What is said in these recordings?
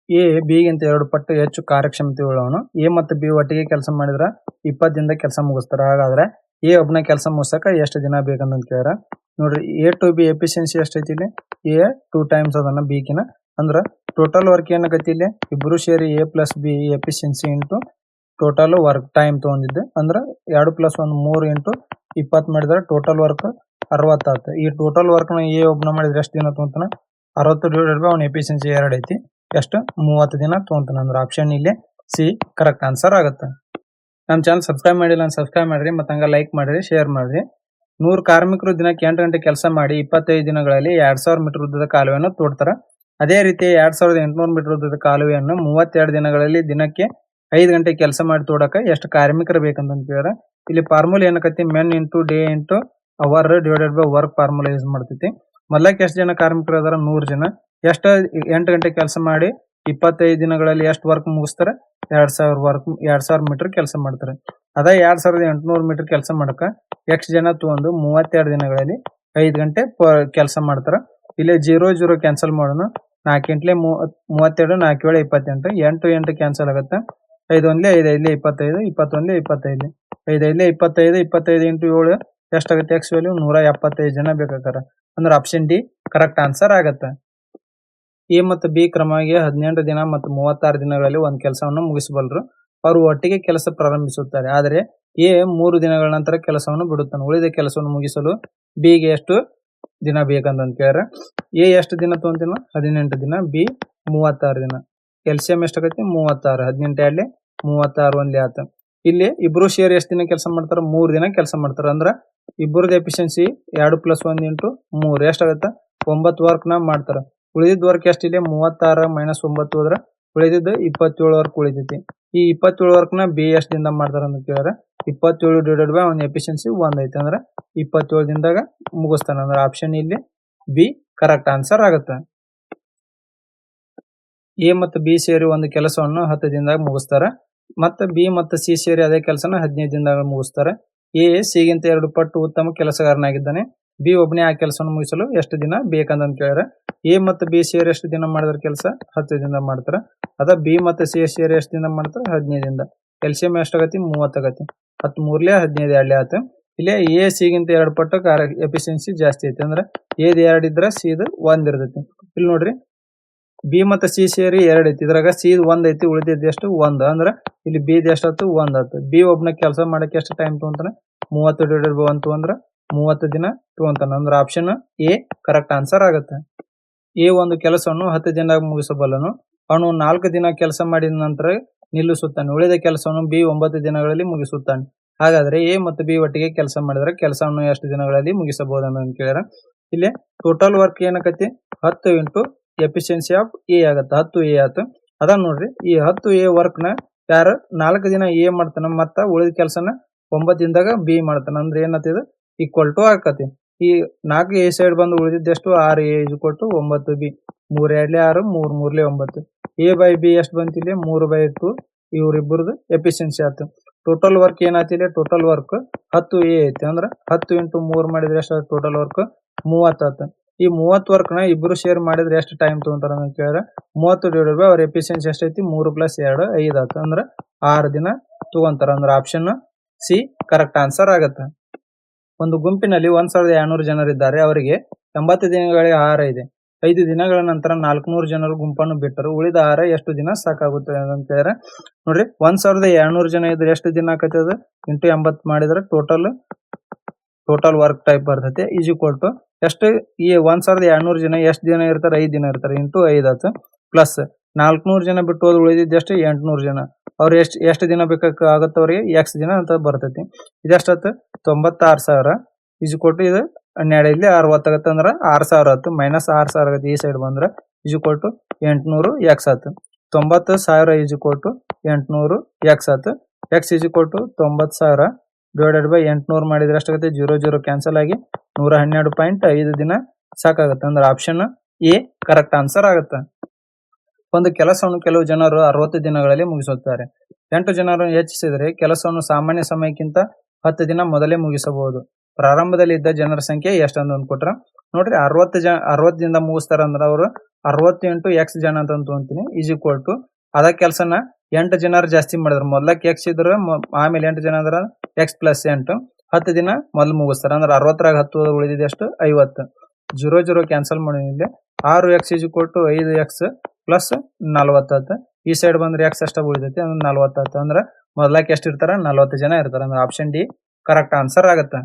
A ಬಿಗಿಂತ 2 ಪಟ್ಟು ಹೆಚ್ಚು ಕಾರ್ಯಕ್ಷಮತೆ ಉಳ್ಳವನು. ಎ ಮತ್ತು ಬಿ ಒಟ್ಟಿಗೆ ಕೆಲಸ ಮಾಡಿದ್ರೆ 20 ದಿನದಾಗ ಕೆಲಸ ಮುಗಿಸ್ತಾರ. ಹಾಗಾದ್ರೆ ಎ ಒಬ್ಬನ ಕೆಲಸ ಮುಗಿಸಕ ಎಷ್ಟು ದಿನ ಬೇಕಂತ ಕೇಳ್ಯಾರ. ನೋಡ್ರಿ, ಎ ಟು ಬಿ ಎಫಿಷಿಯನ್ಸಿ ಎಷ್ಟೈತಿ ಇಲ್ಲಿ? ಎ 2 ಟೈಮ್ಸ್ ಅದನ್ನ ಬಿಗಿನ. ಅಂದ್ರ ಟೋಟಲ್ ವರ್ಕ್ ಏನಾಗೈತಿ ಇಲ್ಲಿ? ಇಬ್ರು ಸೇರಿ A plus B efficiency into total work time ತಗೊಂಡಿದ್ದೆ. ಅಂದ್ರ 2 + 1 3 ಇಂಟು 20 ಮಾಡಿದ್ರೆ ಟೋಟಲ್ ವರ್ಕ್ 60 ಆತ. ಈ ಟೋಟಲ್ ವರ್ಕ್ ನ ಎ ಒಬ್ಬನ ಮಾಡಿದ್ರೆ ಎಷ್ಟು ದಿನ ತಗೊಂತಾನ? 60 ಡಿವೈಡೆಡ್ ಬೈ ಅವನ ಎಫಿಷಿಯನ್ಸಿ 2 ಐತಿ. ಎಷ್ಟು? 30 ದಿನ ತಗೊಂತಾನ. ಅಂದ್ರೆ ಆಪ್ಷನ್ ಇಲ್ಲಿ ಸಿ ಕರೆಕ್ಟ್ ಆನ್ಸರ್ ಆಗುತ್ತೆ. ನಮ್ಮ ಚಾನಲ್ ಸಬ್ಸ್ಕ್ರೈಬ್ ಮಾಡಿಲ್ಲ ಅಂತ ಸಬ್ಸ್ಕ್ರೈಬ್ ಮಾಡ್ರಿ, ಮತ್ತೆ ಹಂಗ ಲೈಕ್ ಮಾಡ್ರಿ, ಶೇರ್ ಮಾಡ್ರಿ. 100 ಕಾರ್ಮಿಕರು ದಿನಕ್ಕೆ 8 ಗಂಟೆ ಕೆಲಸ ಮಾಡಿ 25 ದಿನಗಳಲ್ಲಿ 2000 ಮೀಟರ್ ಉದ್ದದ ಕಾಲುವೆಯನ್ನು ತೋಡ್ತಾರ. ಅದೇ ರೀತಿ 2800 ಮೀಟರ್ ಉದ್ದದ ಕಾಲುವೆಯನ್ನು 32 ದಿನಗಳಲ್ಲಿ ದಿನಕ್ಕೆ 5 ಗಂಟೆ ಕೆಲಸ ಮಾಡಿ ತೋಡಕ ಎಷ್ಟು ಕಾರ್ಮಿಕರು ಬೇಕಂತ ಕೇಳ್ಯಾರ. ಇಲ್ಲಿ ಫಾರ್ಮುಲಾ ಏನಕತಿ? Men into day into hour divided by work formula use ಮಾಡ್ತೈತಿ. ಮೊದಲಕ್ಕೆ ಎಷ್ಟು ಜನ ಕಾರ್ಮಿಕರು ಅದಾರ? 100 ಜನ. ಎಷ್ಟು 8 ಗಂಟೆ ಕೆಲಸ ಮಾಡಿ 25 ದಿನಗಳಲ್ಲಿ ಎಷ್ಟು ವರ್ಕ್ ಮುಗಿಸ್ತಾರೆ? 2000 ಮೀಟರ್ ಕೆಲಸ ಮಾಡ್ತಾರೆ. ಅದ 2800 ಮೀಟರ್ ಕೆಲಸ ಮಾಡಕ ಎಷ್ಟು ಜನ ತಗೊಂಡು 32 ದಿನಗಳಲ್ಲಿ 5 ಗಂಟೆ ಕೆಲಸ ಮಾಡ್ತಾರ. ಇಲ್ಲಿ 0 ಕ್ಯಾನ್ಸಲ್ ಮಾಡೋಣ. 4 ಇಂಟ್ಲೆ 32, 4 7 28, 8 8 ಕ್ಯಾನ್ಸಲ್ ಆಗುತ್ತೆ. 5 1 5 5 25, 21 25, 5 5 25, 25 ಇಂಟು 7 ಎಷ್ಟಾಗುತ್ತೆ? ಎಕ್ಸ್ ವ್ಯಾಲ್ಯೂ 175 ಜನ ಬೇಕಾಗ್ತಾರ. ಅಂದ್ರೆ ಆಪ್ಷನ್ ಡಿ ಕರೆಕ್ಟ್ ಆನ್ಸರ್ ಆಗತ್ತೆ. ಎ ಮತ್ತು ಬಿ ಕ್ರಮವಾಗಿ 18 ದಿನ ಮತ್ತು 36 ದಿನಗಳಲ್ಲಿ ಒಂದು ಕೆಲಸವನ್ನು ಮುಗಿಸಬಲ್ಲರು. ಅವರು ಒಟ್ಟಿಗೆ ಕೆಲಸ ಪ್ರಾರಂಭಿಸುತ್ತಾರೆ. ಆದರೆ ಎ 3 ದಿನಗಳ ನಂತರ ಕೆಲಸವನ್ನು ಬಿಡುತ್ತಾನೆ. ಉಳಿದ ಕೆಲಸವನ್ನು ಮುಗಿಸಲು ಬಿಗೆ ಎಷ್ಟು ದಿನ ಬೇಕಂತ ಕೇಳ್ಯಾರ. ಎ ಎಷ್ಟು ದಿನ ತಗೊಂತೀನ? 18 ದಿನ. ಬಿ 36 ದಿನ. ಎಲ್ಸಿಎಂ ಎಷ್ಟಾಗತ್ತೆ? 36. 18 36 ಒಂದೇ ಆತ. ಇಲ್ಲಿ ಇಬ್ರು ಶೇರ್ ಎಷ್ಟು ದಿನ ಕೆಲಸ ಮಾಡ್ತಾರ? 3 ದಿನ ಕೆಲಸ ಮಾಡ್ತಾರ. ಅಂದ್ರ ಇಬ್ಬರದ್ದು ಎಫಿಷಿಯನ್ಸಿ 2 + 1 ಇಂಟು 3 ಎಷ್ಟಾಗತ್ತ? 9 ವರ್ಕ್ ನ ಮಾಡ್ತಾರ. ಉಳಿದಿದ್ದ ವರ್ಕ್ ಎಷ್ಟಿದೆ? 36 - 9 ಹೋದ್ರ ಉಳಿದಿದ್ದು 27 ವರ್ಕ್ ಉಳಿತೈತಿ. ಈ 27 ವರ್ಕ್ ನ ಬಿ ಎಷ್ಟು ದಿನದಾಗ ಮಾಡ್ತಾರ ಅಂತ ಕೇಳ್ಯಾರ. 27 ಡಿವೈಡೆಡ್ ಬೈ ಅವನ ಎಫಿಷಿಯನ್ಸಿ 1 ಐತಿ. ಅಂದ್ರ 27 ದಿನದಾಗ ಮುಗಿಸ್ತಾನ. ಅಂದ್ರೆ ಆಪ್ಷನ್ ಇಲ್ಲಿ ಬಿ ಕರೆಕ್ಟ್ ಆನ್ಸರ್ ಆಗುತ್ತೆ. ಎ ಮತ್ತು ಬಿ ಸೇರಿ ಒಂದು ಕೆಲಸವನ್ನು 10 ದಿನದಾಗ ಮುಗಿಸ್ತಾರ. ಮತ್ತೆ ಬಿ ಮತ್ತು ಸಿ ಸೇರಿ ಅದೇ ಕೆಲಸನ 15 ದಿನದಾಗ ಮುಗಿಸ್ತಾರೆ. ಎ ಸಿಗಿಂತ 2 ಪಟ್ಟು ಉತ್ತಮ ಕೆಲಸಗಾರನಾಗಿದ್ದಾನೆ. ಬಿ ಒಬ್ಬನೇ ಆ ಕೆಲಸವನ್ನು ಮುಗಿಸಲು ಎಷ್ಟು ದಿನ ಬೇಕಂತ ಕೇಳ್ಯಾರ. ಎ ಮತ್ತು ಬಿ ಸೇರಿ ಎಷ್ಟು ದಿನ ಮಾಡಿದ್ರ ಕೆಲಸ? 10 ದಿನ ಮಾಡ್ತಾರ. ಅದ ಬಿ ಮತ್ತು ಸಿ ಸೇರಿ ಎಷ್ಟು ದಿನ ಮಾಡ್ತಾರ? 15 ದಿನ. ಎಲ್ಸಿಎಂ ಎಷ್ಟಾಗತಿ? 30 ಆಗತಿ. 10 3 15 2 ಆತ. ಇಲ್ಲೇ ಎ ಸಿಗಿಂತ 2 ಪಟ್ಟು ಎಫಿಷಿಯನ್ಸಿ ಜಾಸ್ತಿ ಐತಿ. ಅಂದ್ರೆ ಎದ್ 2 ಇದ್ರ ಸಿದು 1 ಇರ್ತೈತಿ. ಇಲ್ಲಿ ನೋಡ್ರಿ, ಬಿ ಮತ್ತು ಸಿ ಸೇರಿ 2 ಐತಿ. ಇದ್ರಾಗ ಸಿ 1 ಐತಿ, ಉಳಿದಿದ್ದು ಎಷ್ಟು? 1. ಅಂದ್ರ ಇಲ್ಲಿ ಬಿ ಎಷ್ಟಾಯ್ತು? 1 ಆಯ್ತು. ಬಿ ಒಬ್ನ ಕೆಲಸ ಮಾಡಕ್ಕೆ ಎಷ್ಟು ಟೈಮ್ ತಗೊಂತಾನೆ? 30 ಡಿವೈಡೆಡ್ ಬೈ 1 ಅಂದ್ರ 30 ದಿನ ತಗೊಂತಾನ. ಅಂದ್ರೆ ಆಪ್ಷನ್ ಎ ಕರೆಕ್ಟ್ ಆನ್ಸರ್ ಆಗುತ್ತೆ. ಎ ಒಂದು ಕೆಲಸವನ್ನು 10 ದಿನದಾಗ ಮುಗಿಸಬಲ್ಲನು. ಅವನು 4 ದಿನ ಕೆಲಸ ಮಾಡಿದ ನಂತರ ನಿಲ್ಲಿಸುತ್ತಾನೆ. ಉಳಿದ ಕೆಲಸವನ್ನು ಬಿ 9 ದಿನಗಳಲ್ಲಿ ಮುಗಿಸುತ್ತಾನೆ. ಹಾಗಾದ್ರೆ ಎ ಮತ್ತು ಬಿ ಒಟ್ಟಿಗೆ ಕೆಲಸ ಮಾಡಿದ್ರೆ ಕೆಲಸವನ್ನು ಎಷ್ಟು ದಿನಗಳಲ್ಲಿ ಮುಗಿಸಬಹುದು ಅಂತ ಕೇಳ್ಯಾರ. ಇಲ್ಲಿ ಟೋಟಲ್ ವರ್ಕ್ ಏನಕತಿ? 10 ಇಂಟು ಎಫಿಷಿಯನ್ಸಿ ಆಫ್ ಎ ಆಗತ್ತೆ. 10 ಎ ಆಯ್ತು. ಅದ ನೋಡ್ರಿ, ಈ 10 ಎ ವರ್ಕ್ ನ ಯಾರು 4 ದಿನ ಎ ಮಾಡ್ತಾನ, ಮತ್ತ ಉಳಿದ ಕೆಲಸನ 9 ದಿನದಾಗ ಬಿ ಮಾಡ್ತಾನ. ಅಂದ್ರೆ ಏನತ್ತಿದ? ಈಕ್ವಲ್ ಟು ಆಕತಿ. ಈ 4 ಎ ಸೈಡ್ ಬಂದು ಉಳಿದಿದ್ದೆಷ್ಟು? 6 A = 9 B. 3 2 6, 3 3 9. A by B ಎಷ್ಟು ಬಂತು ಇಲ್ಲಿ? 3/2 ಇವ್ರಿಬ್ಬರದು ಎಫಿಷಿಯನ್ಸಿ ಆಯ್ತು. ಟೋಟಲ್ ವರ್ಕ್ ಏನಾಯ್ತು ಇಲ್ಲಿ? ಟೋಟಲ್ ವರ್ಕ್ 10 ಎ ಐತಿ. ಅಂದ್ರ 10 ಇಂಟು 3 ಮಾಡಿದ್ರೆ ಎಷ್ಟು? ಟೋಟಲ್ ವರ್ಕ್ 30 ಆಯ್ತು. ಈ 30 ವರ್ಕ್ ನ ಇಬ್ರು ಶೇರ್ ಮಾಡಿದ್ರೆ ಎಷ್ಟು ಟೈಮ್ ತಗೊಂತಾರ ಅಂತ ಕೇಳಿದ್ರೆ 30 ಡಿವೈಡೆಡ್ ಬೈ ಅವ್ರ ಎಫಿಷಿಯನ್ಸಿ ಎಷ್ಟೈತಿ? 3 + 2 5 ಆಯ್ತು. ಅಂದ್ರೆ 6 ದಿನ ತಗೊಂತಾರ. ಅಂದ್ರೆ ಆಪ್ಷನ್ ಸಿ ಕರೆಕ್ಟ್ ಆನ್ಸರ್ ಆಗುತ್ತೆ. ಒಂದು ಗುಂಪಿನಲ್ಲಿ 1200 ಜನರಿದ್ದಾರೆ. ಅವರಿಗೆ 80 ದಿನಗಳಿಗೆ ಆಹಾರ ಇದೆ. 5 ದಿನಗಳ ನಂತರ 400 ಜನರು ಗುಂಪನ್ನು ಬಿಟ್ಟರು. ಉಳಿದ ಆಹಾರ ಎಷ್ಟು ದಿನ ಸಾಕಾಗುತ್ತೆ ಅಂತ ಕೇಳಿದ್ರೆ ನೋಡ್ರಿ, 1200 ಜನ ಇದ್ರೆ ಎಷ್ಟು ದಿನ ಆಕತಿ? ಅದು ಇಂಟು 80 ಮಾಡಿದ್ರೆ ಟೋಟಲ್ ವರ್ಕ್ ಟೈಪ್ ಬರ್ತೈತಿ. = ಎಷ್ಟು? ಈ 1200 ಜನ ಎಷ್ಟು ದಿನ ಇರ್ತಾರೆ? 5 ದಿನ ಇರ್ತಾರೆ. ಇಂಟು 5 ಆಯ್ತು. ಪ್ಲಸ್ 400 ಜನ ಬಿಟ್ಟು ಹೋದ್ರೆ ಉಳಿದಿದ್ದು ಎಷ್ಟು? 800 ಜನ. ಅವ್ರು ಎಷ್ಟು ದಿನ ಬೇಕಾಗತ್ತೆ? ಅವ್ರಿಗೆ ಎಕ್ಸ್ ದಿನ ಅಂತ ಬರ್ತೈತಿ. ಇದೆಷ್ಟಾಯ್ತು? 96,000 = ಇದು 12 ಇಲ್ಲಿ 60 ಆಗತ್ತೆ. ಅಂದ್ರೆ 6,000 ಆಯ್ತು. ಮೈನಸ್ 6,000 ಆಗತ್ತೆ. ಈ ಸೈಡ್ ಬಂದ್ರೆ = 800 ಎಕ್ಸ್ ಆಯ್ತು. 90,000 = 800 ಎಕ್ಸ್ ಆಯ್ತು. ಎಕ್ಸ್ = 90,000 ಡಿವೈಡೆಡ್ ಬೈ 800 ಮಾಡಿದ್ರೆ ಎಷ್ಟಾಗುತ್ತೆ? 0 0 ಕ್ಯಾನ್ಸಲ್ ಆಗಿ 112.5 ದಿನ ಸಾಕಾಗುತ್ತೆ. ಅಂದ್ರೆ ಆಪ್ಷನ್ ಎ ಕರೆಕ್ಟ್ ಆನ್ಸರ್ ಆಗುತ್ತೆ. ಒಂದು ಕೆಲಸವನ್ನು ಕೆಲವು ಜನರು 60 ದಿನಗಳಲ್ಲಿ ಮುಗಿಸುತ್ತಾರೆ. 8 ಜನರನ್ನು ಹೆಚ್ಚಿಸಿದರೆ ಕೆಲಸವನ್ನು ಸಾಮಾನ್ಯ ಸಮಯಕ್ಕಿಂತ 10 ದಿನ ಮೊದಲೇ ಮುಗಿಸಬಹುದು. ಪ್ರಾರಂಭದಲ್ಲಿ ಇದ್ದ ಜನರ ಸಂಖ್ಯೆ ಎಷ್ಟು ಅಂತ ಕೊಟ್ರ ನೋಡ್ರಿ 60 ದಿನದ ಮುಗಿಸ್ತಾರ ಅಂದ್ರ ಅವರು 60 ಇಂಟು ಎಕ್ಸ್ ಜನ ಅಂತ ತಗೊಂತೀನಿ ಈಸ್ ಈಕ್ವಲ್ ಟು ಅದ ಕೆಲಸನ 8 ಜನರು ಜಾಸ್ತಿ ಮಾಡಿದ್ರು. ಮೊದ್ಲಕ್ಕೆ ಎಕ್ಸ್ ಇದ್ರ ಆಮೇಲೆ 8 ಜನ ಅಂದ್ರ ಎಕ್ಸ್ ಪ್ಲಸ್ 8 10 ದಿನ ಮೊದ್ಲು ಮುಗಿಸ್ತಾರ. ಅಂದ್ರೆ 60ರಾಗ 10 ಉಳಿದಿದೆ ಎಷ್ಟು 50. 0 ಕ್ಯಾನ್ಸಲ್ ಮಾಡಿ ಇಲ್ಲಿ 6x is equal to 5x plus 40 ಈ ಸೈಡ್ ಬಂದ್ರೆ ಎಕ್ಸ್ ಅಷ್ಟ ಉಳಿದೈತಿ ಅಂದ್ರೆ 40 ಅಂದ್ರೆ ಮೊದ್ಲಕ್ಕೆ ಎಷ್ಟು ಇರ್ತಾರ 40 ಜನ ಇರ್ತಾರ. ಅಂದ್ರೆ ಆಪ್ಷನ್ ಡಿ ಕರೆಕ್ಟ್ ಆನ್ಸರ್ ಆಗತ್ತೆ.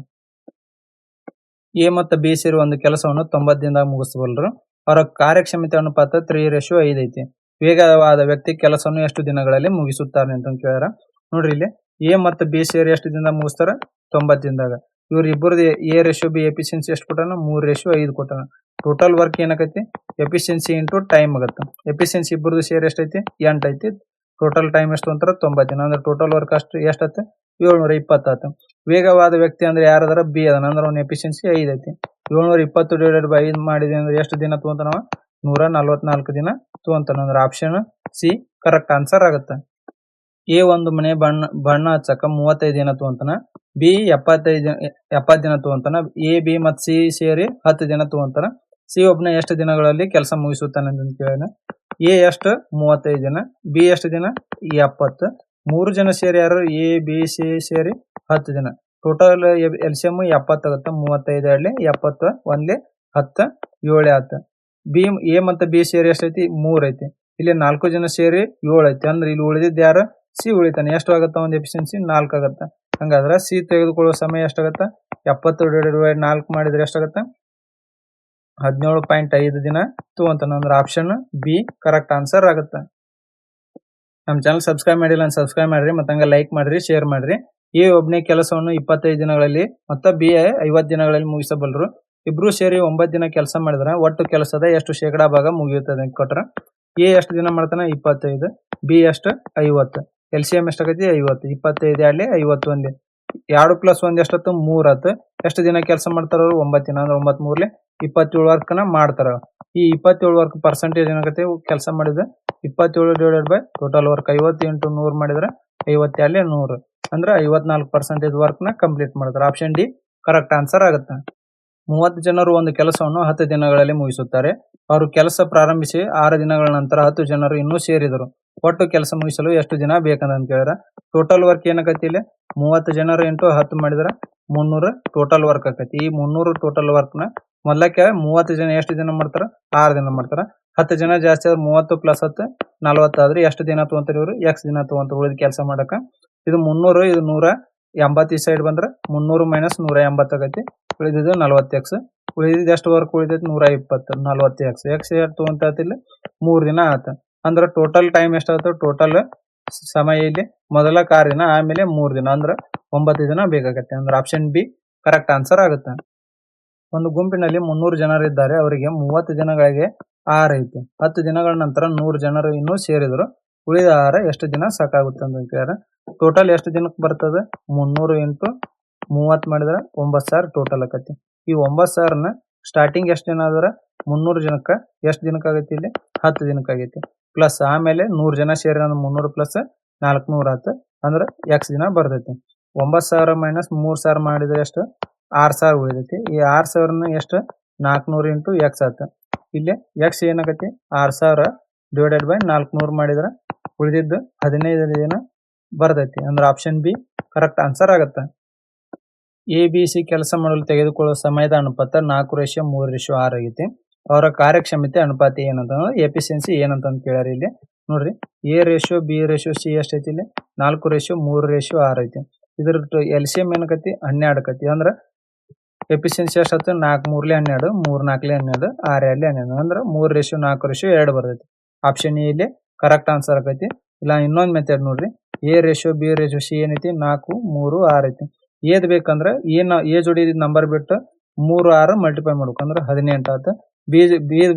ಎ ಮತ್ತು ಬಿ ಸೇರಿ ಒಂದು ಕೆಲಸವನ್ನು 90 ದಿನದಾಗ ಮುಗಿಸಬಲ್ಲರು. ಅವರ ಕಾರ್ಯಕ್ಷಮತೆ ಅನುಪಾತ 3:5 ಐತಿ. ವೇಗವಾದ ವ್ಯಕ್ತಿ ಕೆಲಸವನ್ನು ಎಷ್ಟು ದಿನಗಳಲ್ಲಿ ಮುಗಿಸುತ್ತಾರೆ ಅಂತ ಕೇಳ್ಯಾರ. ನೋಡ್ರಿ ಇಲ್ಲಿ ಎ ಮತ್ತು ಬಿ ಸೇರಿ ಎಷ್ಟು ದಿನದಾಗ ಮುಗಿಸ್ತಾರ 90 ದಿನದಾಗ. ಇವ್ರ ಇಬ್ಬರದು ಎ ರೇಷಿಯೋ ಬಿ ಎಫಿಷಿಯನ್ಸಿ ಎಷ್ಟು ಕೊಟ್ಟಾನ 3:5 ಕೊಟ್ಟಾನ. ಟೋಟಲ್ ವರ್ಕ್ ಏನಾಗೈತಿ ಎಫಿಷಿಯನ್ಸಿ ಇಂಟು ಟೈಮ್ ಆಗತ್ತೆ. ಎಫಿಷಿಯನ್ಸಿ ಇಬ್ಬರದು ಸೇರಿ ಎಷ್ಟೈತಿ 8 ಐತಿ. ಟೋಟಲ್ ಟೈಮ್ ಎಷ್ಟು ಅಂತಾರ 90 ದಿನ. ಅಂದ್ರೆ ಟೋಟಲ್ ವರ್ಕ್ ಅಷ್ಟು ಎಷ್ಟತ್ತೆ 720 ವೇಗವಾದ ವ್ಯಕ್ತಿ ಅಂದ್ರೆ ಯಾರದಾರ ಬಿ ಅದನ್ನ ಅಂದ್ರೆ ಅವ್ನ ಎಫಿಷಿಯನ್ಸಿ 5 ಐತಿ. 720 / 5 ಮಾಡಿದೆ ಅಂದ್ರೆ ಎಷ್ಟು ದಿನ ತಗೊಂತಾನವ 144 ದಿನ ತಗೊಂತಾನ. ಅಂದ್ರೆ ಆಪ್ಷನ್ ಸಿ ಕರೆಕ್ಟ್ ಆನ್ಸರ್ ಆಗುತ್ತೆ. ಎ ಒಂದು ಮನೆ ಬಣ್ಣ ಹಚ್ಚಕ 35 ದಿನ ತಗೊಂತಾನ. ಬಿ 70 ದಿನ ತಗೊಂತಾನ. ಎ ಬಿ ಮತ್ತು ಸಿ ಸೇರಿ 10 ದಿನ ತಗೊಂತಾನ. ಸಿ ಒಬ್ನ ಎಷ್ಟು ದಿನಗಳಲ್ಲಿ ಕೆಲಸ ಮುಗಿಸುತ್ತಾನೆ ಅಂತ ಕೇಳಿದ. ಎ ಎಷ್ಟು 35 ದಿನ, ಬಿ ಎಷ್ಟು ದಿನ 70. 3 ಜನ ಸೇರಿ ಯಾರು ಎ ಬಿ ಸಿ ಸೇರಿ 10 ದಿನ. ಟೋಟಲ್ ಎಲ್ಸಿಎಂ 70 ಆಗುತ್ತೆ. 35 2 70 1 10 7 ಆತ. ಬಿ ಎ ಮತ್ತು ಬಿ ಸೇರಿ ಎಷ್ಟೈತಿ 3 ಐತಿ. ಇಲ್ಲಿ 4 ಜನ ಸೇರಿ 7 ಐತಿ. ಅಂದ್ರೆ ಇಲ್ಲಿ ಉಳಿದಿದ್ದು ಯಾರು ಸಿ ಉಳಿತಾನೆ. ಎಷ್ಟು ಆಗುತ್ತ ಒಂದು ಎಫಿಷಿಯನ್ಸಿ 4 ಆಗುತ್ತೆ. ಹಂಗಾದ್ರೆ ಸಿ ತೆಗೆದುಕೊಳ್ಳುವ ಸಮಯ ಎಷ್ಟಾಗತ್ತ 70 / 4 ಮಾಡಿದ್ರೆ ಎಷ್ಟಾಗತ್ತ 17.5 ದಿನ ತಗೊಂತಾನ. ಅಂದ್ರೆ ಆಪ್ಷನ್ ಬಿ ಕರೆಕ್ಟ್ ಆನ್ಸರ್ ಆಗುತ್ತೆ. ನಮ್ಮ ಚಾನಲ್ ಸಬ್ಸ್ಕ್ರೈಬ್ ಮಾಡಿಲ್ಲ ಅಂತ ಸಬ್ಸ್ಕ್ರೈಬ್ ಮಾಡ್ರಿ, ಮತ್ತೆ ಹಂಗ ಲೈಕ್ ಮಾಡ್ರಿ, ಶೇರ್ ಮಾಡ್ರಿ. ಎ ಒಬ್ಬನೇ ಕೆಲಸವನ್ನು 25 ದಿನಗಳಲ್ಲಿ ಮತ್ತು ಬಿ 50 ದಿನಗಳಲ್ಲಿ ಮುಗಿಸಬಲ್ಲರು. ಇಬ್ರು ಸೇರಿ 9 ದಿನ ಕೆಲಸ ಮಾಡಿದ್ರೆ ಒಟ್ಟು ಕೆಲಸದ ಎಷ್ಟು ಶೇಕಡಾ ಭಾಗ ಮುಗಿಯುತ್ತದೆ ಕೊಟ್ರ. ಎ ಎಷ್ಟು ದಿನ ಮಾಡ್ತಾನ 25, ಬಿ ಎಷ್ಟು 50. ಎಲ್ಸಿಎಂ ಎಷ್ಟಾಗೈತಿ 50. 25 2 51 2 + 1 ಎಷ್ಟತ್ತು 3 ಆತು. ಎಷ್ಟು ದಿನ ಕೆಲಸ ಮಾಡ್ತಾರ ಅವರು 9 ದಿನ. ಅಂದ್ರೆ 9 3 27 ವರ್ಕ್ನ ಮಾಡ್ತಾರ. ಈ 27 ವರ್ಕ್ ಪರ್ಸೆಂಟೇಜ್ ಏನಾಗತ್ತೆ ಕೆಲಸ ಮಾಡಿದ್ರೆ 27 / ಟೋಟಲ್ ವರ್ಕ್ 50 × 100 ಮಾಡಿದ್ರೆ 52 100 ಅಂದ್ರೆ 54% ವರ್ಕ್ನ ಕಂಪ್ಲೀಟ್ ಮಾಡ್ತಾರೆ. ಆಪ್ಷನ್ ಡಿ ಕರೆಕ್ಟ್ ಆನ್ಸರ್ ಆಗುತ್ತೆ. 30 ಜನರು ಒಂದು ಕೆಲಸವನ್ನು 10 ದಿನಗಳಲ್ಲಿ ಮುಗಿಸುತ್ತಾರೆ. ಅವರು ಕೆಲಸ ಪ್ರಾರಂಭಿಸಿ 6 ದಿನಗಳ ನಂತರ 10 ಜನರು ಇನ್ನೂ ಸೇರಿದರು. ಒಟ್ಟು ಕೆಲಸ ಮುಗಿಸಲು ಎಷ್ಟು ದಿನ ಬೇಕಂತ ಕೇಳಿದ್ರೆ ಟೋಟಲ್ ವರ್ಕ್ ಏನಾಗೈತಿ ಇಲ್ಲಿ 30 ಜನರು ಇಂಟು 10 ಮಾಡಿದ್ರೆ 300 ಟೋಟಲ್ ವರ್ಕ್ ಆಕೈತಿ. ಈ 300 ಟೋಟಲ್ ವರ್ಕ್ನ ಮೊದಲಕ್ಕೆ 30 ಜನ ಎಷ್ಟು ದಿನ ಮಾಡ್ತಾರ 6 ದಿನ ಮಾಡ್ತಾರ. 10 ಜನ ಜಾಸ್ತಿ ಆದ್ರೆ 30 + 10 40 ಆದ್ರೆ ಎಷ್ಟು ದಿನ ತಗೊಂತಾರೆ ಇವರು ಎಕ್ಸ್ ದಿನ ತಗೊಂತಾರೆ ಉಳಿದ ಕೆಲಸ ಮಾಡಕ. ಇದು 300 ಇದು 180 ಈ ಸೈಡ್ ಬಂದ್ರೆ 300 - 180 ಆಗೈತಿ. ಉಳಿದಿದ್ದು 40x. ಉಳಿದಿದ್ದು ಎಷ್ಟು ವರ್ಕ್ ಉಳಿದೈತಿ 120 40x. ಎಕ್ಸ್ ಎಷ್ಟು ತಗೊಂತಿಲ್ಲ 3 ದಿನ ಆತ. ಅಂದ್ರೆ ಟೋಟಲ್ ಟೈಮ್ ಎಷ್ಟಾಗುತ್ತೆ ಟೋಟಲ್ ಸಮಯ ಇಲ್ಲಿ ಮೊದಲ 6 ದಿನ ಆಮೇಲೆ 3 ದಿನ ಅಂದ್ರೆ 9 ದಿನ ಬೇಕಾಗತ್ತೆ. ಅಂದ್ರೆ ಆಪ್ಷನ್ ಬಿ ಕರೆಕ್ಟ್ ಆನ್ಸರ್ ಆಗುತ್ತೆ. ಒಂದು ಗುಂಪಿನಲ್ಲಿ 300 ಜನರಿದ್ದಾರೆ. ಅವರಿಗೆ 30 ದಿನಗಳಿಗೆ 6 ಐತಿ. 10 ದಿನಗಳ ನಂತರ 100 ಜನರು ಇನ್ನೂ ಸೇರಿದರು. ಉಳಿದ 6 ಎಷ್ಟು ದಿನ ಸಾಕಾಗುತ್ತೆ ಅಂತ ಕೇಳಿದ್ರೆ ಟೋಟಲ್ ಎಷ್ಟು ದಿನಕ್ಕೆ ಬರ್ತದೆ 300 × 30 ಮಾಡಿದ್ರೆ 9,000 ಟೋಟಲ್ ಆಕತಿ. ಈ 9,000ನ ಸ್ಟಾರ್ಟಿಂಗ್ ಎಷ್ಟು ದಿನ ಆದ್ರೆ 300 ಜನಕ್ಕೆ ಎಷ್ಟು ದಿನಕ್ಕೆ ಆಗೈತಿ ಇಲ್ಲಿ 10 ದಿನಕ್ಕೆ ಆಗೈತಿ. ಪ್ಲಸ್ ಆಮೇಲೆ 100 ಜನ ಸೇರಿ 300 + 400 ಆತ. ಅಂದ್ರೆ ಎಕ್ಸ್ ದಿನ ಬರ್ತೈತಿ. 9,000 - 3,000 ಮಾಡಿದ್ರೆ ಎಷ್ಟು 6,000 ಉಳಿದೈತಿ. ಈ 6,000ನ ಎಷ್ಟು 400 × ಎಕ್ಸ್ ಆತ. ಇಲ್ಲಿ ಎಕ್ಸ್ ಏನಾಗೈತಿ 6,000 / 400 ಮಾಡಿದ್ರೆ ಉಳಿದಿದ್ದು 15 ದಿನ ಬರ್ತೈತಿ. ಅಂದ್ರೆ ಆಪ್ಷನ್ ಬಿ ಕರೆಕ್ಟ್ ಆನ್ಸರ್ ಆಗುತ್ತೆ. ಎ ಬಿ ಸಿ ಕೆಲಸ ಮಾಡಲು ತೆಗೆದುಕೊಳ್ಳುವ ಸಮಯದ ಅನುಪಾತ 4:3:6 ಆಗೈತಿ. ಅವರ ಕಾರ್ಯಕ್ಷಮತೆ ಅನುಪಾತ ಏನಂತ ಎಫಿಷಿಯನ್ಸಿ ಏನಂತ ಕೇಳ್ಯಾರ. ಇಲ್ಲಿ ನೋಡ್ರಿ A ratio B ratio C ಎಷ್ಟೈತಿ ಇಲ್ಲಿ 4:3:6 ಐತಿ. ಇದ್ರ ಎಲ್ಸಿಎಂ ಏನಕತಿ 12 ಆಕತಿ. ಅಂದ್ರೆ ಎಫಿಷಿಯನ್ಸಿ ಎಷ್ಟತ್ತು 4 3 12 3 4 12 6 2 12 ಅಂದ್ರೆ 3:4:2 ಬರ್ತೈತಿ. ಆಪ್ಷನ್ ಎ ಇಲ್ಲಿ ಕರೆಕ್ಟ್ ಆನ್ಸರ್ ಆಕೈತಿ. ಇಲ್ಲ ಇನ್ನೊಂದು ಮೆಥಡ್ ನೋಡ್ರಿ A ratio B ratio C ಏನೈತಿ 4 3 6 ಐತಿ. ಏದ್ ಬೇಕಂದ್ರೆ ಎ ಜೋಡಿ ನಂಬರ್ ಬಿಟ್ಟು 3 6 ಮಲ್ಟಿಪ್ಲೈ ಮಾಡ್ಬೇಕು ಅಂದ್ರೆ 18 ಆತ. ಬಿ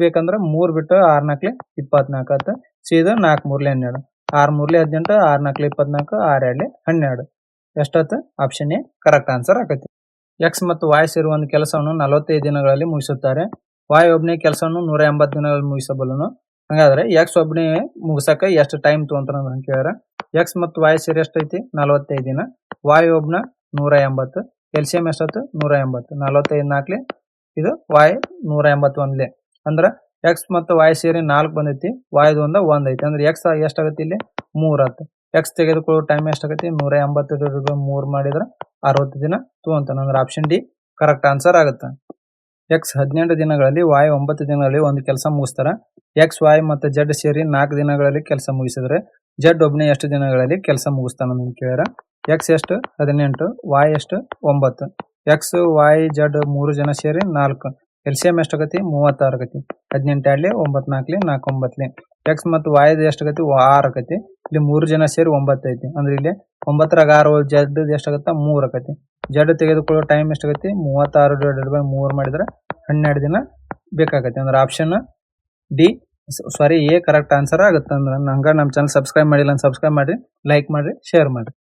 ಬೇಕಂದ್ರೆ 3 ಬಿಟ್ಟು 6 4 24 ಆತ. ಸಿ ಇದು 4 3 12 6 3 18 6 4 24 6 2 12 ಎಷ್ಟಾತ ಆಪ್ಷನ್ ಎ ಕರೆಕ್ಟ್ ಆನ್ಸರ್ ಆಕೈತಿ. ಎಕ್ಸ್ ಮತ್ತು ವಾಯ್ ಸೇರುವ ಒಂದು ಕೆಲಸವನ್ನು 45 ದಿನಗಳಲ್ಲಿ ಮುಗಿಸುತ್ತಾರೆ. ವಾಯ್ ಒಬ್ಬನೇ ಕೆಲಸವನ್ನು 180 ದಿನಗಳಲ್ಲಿ ಮುಗಿಸಬಲ್ಲನು. ಹಂಗಾದ್ರೆ ಎಕ್ಸ್ ಒಬ್ಬನೇ ಮುಗಿಸಕ ಎಷ್ಟು ಟೈಮ್ ತಗೊಂತಾನ ಅಂತ ಕೇಳ್ಯಾರ. ಎಕ್ಸ್ ಮತ್ತು ವಾಯ್ ಸೇರಿ ಎಷ್ಟೈತಿ 45 ದಿನ. ವಾಯ್ ಒಬ್ನ 180. ಎಲ್ಸಿಎಂ ಎಷ್ಟತ್ತು 180. 45 4 ಇದು y 181 ಅಂದ್ರ ಎಕ್ಸ್ ಮತ್ತು y ಸೇರಿ 4 ಬಂದೈತಿ, y ಒಂದ 1 ಐತಿ. ಅಂದ್ರೆ ಎಕ್ಸ್ ಎಷ್ಟಾಗತ್ತೆ ಇಲ್ಲಿ 3 ಆತ. ಎಕ್ಸ್ ತೆಗೆದುಕೊಳ್ಳೋ ಟೈಮ್ ಎಷ್ಟಾಗತ್ತೆ 180 3 ಮಾಡಿದ್ರೆ 60 ದಿನ ತಗೊಂತಾನ. ಅಂದ್ರೆ ಆಪ್ಷನ್ ಡಿ ಕರೆಕ್ಟ್ ಆನ್ಸರ್ ಆಗುತ್ತೆ. ಎಕ್ಸ್ 18 ದಿನಗಳಲ್ಲಿ y 9 ದಿನಗಳಲ್ಲಿ ಒಂದು ಕೆಲಸ ಮುಗಿಸ್ತಾರ. ಎಕ್ಸ್ y ಮತ್ತು z ಸೇರಿ 4 ದಿನಗಳಲ್ಲಿ ಕೆಲಸ ಮುಗಿಸಿದ್ರೆ z ಒಬ್ಬನೇ ಎಷ್ಟು ದಿನಗಳಲ್ಲಿ ಕೆಲಸ ಮುಗಿಸ್ತಾನ ಅಂತ ಕೇಳ್ಯಾರ. ಎಕ್ಸ್ ಎಷ್ಟು 18, y ಎಷ್ಟು 9. ಎಕ್ಸ್ y z 3 ಜನ ಸೇರಿ 4, ಎಲ್ಸಿಎಂ ಎಷ್ಟಾಗತಿ 36 ಆಗತಿ. 18 ಆಡ್ಲಿ 9 4 49. ಎಕ್ಸ್ ಮತ್ತು y ಎಷ್ಟಾಗತಿ 6 ಆಗತಿ. ಇಲ್ಲಿ 3 ಜನ ಸೇರಿ 9 ಐತಿ. ಅಂದ್ರೆ ಇಲ್ಲಿ 9 ರಾಗ 6 z ಎಷ್ಟಾಗತ್ತ 3 ಆಗತಿ. z ತೆಗೆದುಕೊಳ್ಳೋ ಟೈಮ್ ಎಷ್ಟಾಗತಿ 36/3 ಮಾಡಿದ್ರೆ 12 ದಿನ ಬೇಕಾಗತ್ತೆ. ಅಂದ್ರೆ option D A correct answer ಆಗುತ್ತೆ. ಅಂದ್ರೆ ಹಂಗ ನಮ್ಮ ಚಾನಲ್ ಸಬ್ಸ್ಕ್ರೈಬ್ ಮಾಡಿಲ್ಲ ಅಂತ ಸಬ್ಸ್ಕ್ರೈಬ್ ಮಾಡಿ, ಲೈಕ್ ಮಾಡಿ, ಶೇರ್ ಮಾಡಿ.